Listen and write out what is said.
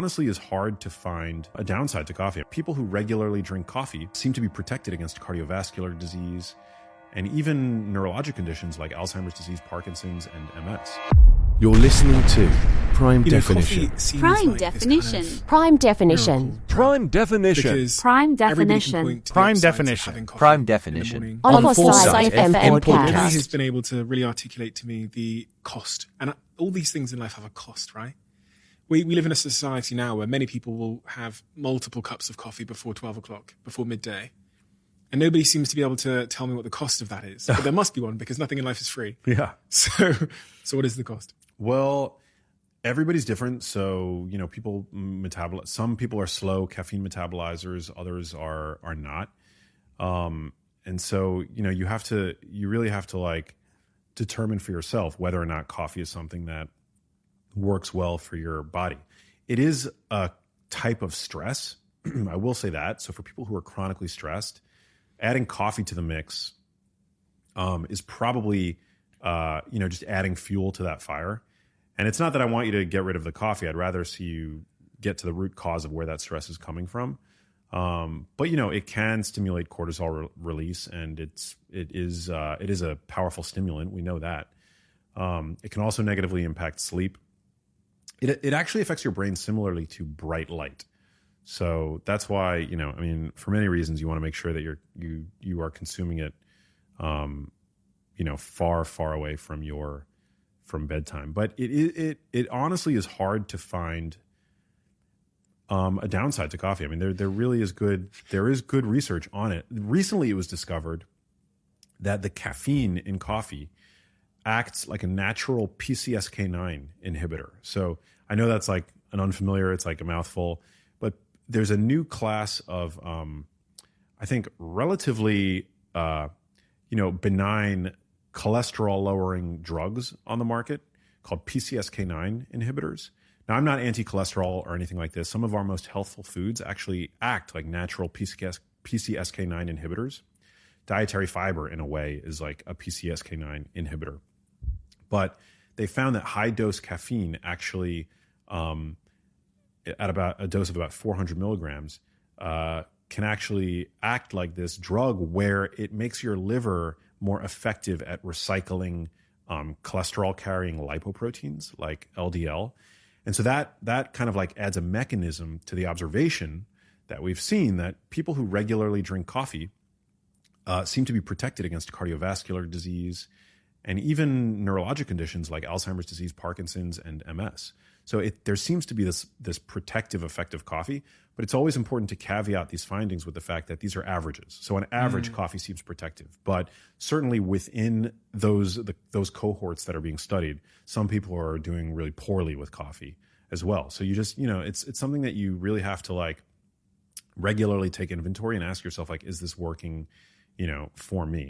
honestly is hard to find a downside to coffee. People who regularly drink coffee seem to be protected against cardiovascular disease and even neurologic conditions like Alzheimer's disease, Parkinson's, and MS. You're listening to Prime Definition. Prime Definition. Prime Definition. Prime Definition. Prime Definition. Prime Definition. Prime Definition. On On Foresight Foresight FM FM podcast. Nobody has been able to really articulate to me the cost. And all these things in life have a cost, right? We live in a society now where many people will have multiple cups of coffee before 12 o'clock, before midday. And nobody seems to be able to tell me what the cost of that is. But there must be one because nothing in life is free. Yeah. So what is the cost? Well, everybody's different. So, people some people are slow caffeine metabolizers, others are not. And so, you really have to determine for yourself whether or not coffee is something that works well for your body. It is a type of stress. I will say that. So for people who are chronically stressed, adding coffee to the mix is probably, just adding fuel to that fire. And it's not that I want you to get rid of the coffee. I'd rather see you get to the root cause of where that stress is coming from. But it can stimulate cortisol release, and it is a powerful stimulant. We know that. It can also negatively impact sleep. It actually affects your brain similarly to bright light. So that's why, for many reasons, you want to make sure that you are consuming it, far, far away from bedtime. But it honestly is hard to find a downside to coffee. I mean, there really is there is good research on it. Recently, it was discovered that the caffeine in coffee acts like a natural PCSK9 inhibitor. So I know that's like an unfamiliar, it's like a mouthful, but there's a new class of, I think, relatively, benign cholesterol-lowering drugs on the market called PCSK9 inhibitors. Now, I'm not anti-cholesterol or anything like this. Some of our most healthful foods actually act like natural PCSK9 inhibitors. Dietary fiber, in a way, is like a PCSK9 inhibitor. But they found that high-dose caffeine actually, at about a dose of about 400 milligrams, can actually act like this drug where it makes your liver more effective at recycling cholesterol-carrying lipoproteins like LDL. And so that kind of adds a mechanism to the observation that we've seen that people who regularly drink coffee seem to be protected against cardiovascular disease and even neurologic conditions like Alzheimer's disease, Parkinson's, and MS. So there seems to be this protective effect of coffee, but it's always important to caveat these findings with the fact that these are averages. So on average, coffee seems protective, but certainly within those cohorts that are being studied, some people are doing really poorly with coffee as well. So you just, it's something that you really have to regularly take inventory and ask yourself, is this working, for me?